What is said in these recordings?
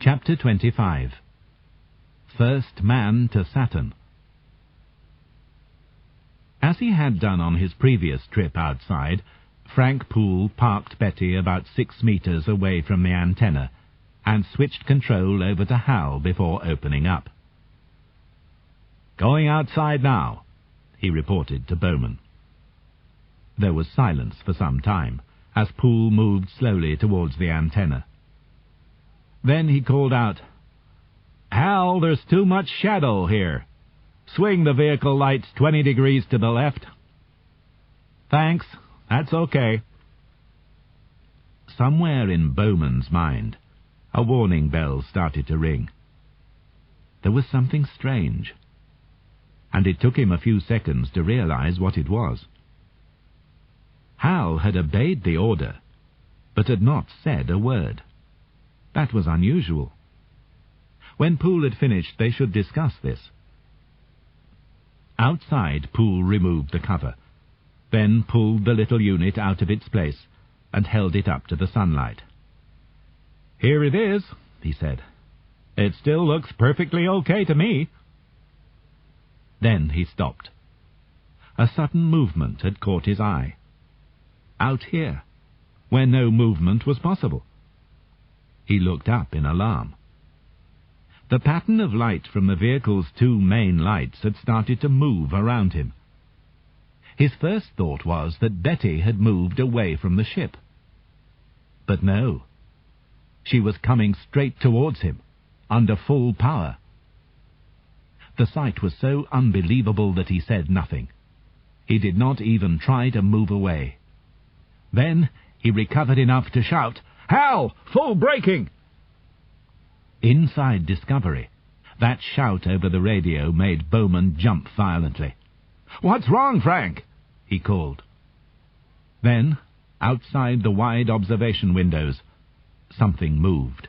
Chapter 25. First Man to Saturn. As he had done on his previous trip outside, Frank Poole parked Betty about 6 meters away from the antenna and switched control over to Hal before opening up. "Going outside now," he reported to Bowman. There was silence for some time, as Poole moved slowly towards the antenna. Then he called out, "Hal, there's too much shadow here. Swing the vehicle lights 20 degrees to the left." "Thanks, that's okay." Somewhere in Bowman's mind, a warning bell started to ring. There was something strange, and it took him a few seconds to realize what it was. Hal had obeyed the order, but had not said a word. That was unusual. When Poole had finished, they should discuss this. Outside, Poole removed the cover, then pulled the little unit out of its place and held it up to the sunlight. "Here it is," he said. "It still looks perfectly okay to me." Then he stopped. A sudden movement had caught his eye. Out here, where no movement was possible. He looked up in alarm. The pattern of light from the vehicle's 2 main lights had started to move around him. His first thought was that Betty had moved away from the ship. But no. She was coming straight towards him, under full power. The sight was so unbelievable that he said nothing. He did not even try to move away. Then he recovered enough to shout, "Hal, full braking!" Inside Discovery, that shout over the radio made Bowman jump violently. "What's wrong, Frank?" he called. Then, outside the wide observation windows, something moved.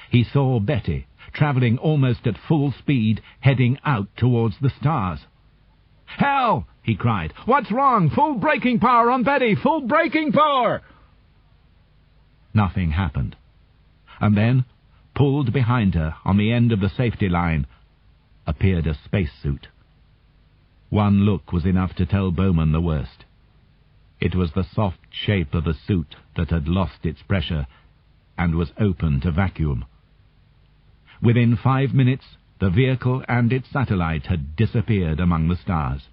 He saw Betty, traveling almost at full speed, heading out towards the stars. "Hal!" he cried. "What's wrong? Full braking power on Betty! Full braking power!" Nothing happened. And then, pulled behind her on the end of the safety line, appeared a spacesuit. One look was enough to tell Bowman the worst. It was the soft shape of a suit that had lost its pressure and was open to vacuum. Within 5 minutes, the vehicle and its satellite had disappeared among the stars.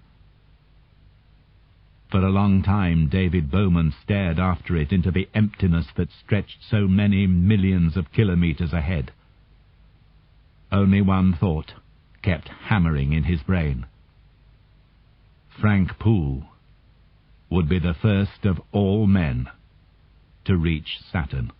For a long time, David Bowman stared after it into the emptiness that stretched so many millions of kilometers ahead. Only one thought kept hammering in his brain. Frank Poole would be the first of all men to reach Saturn.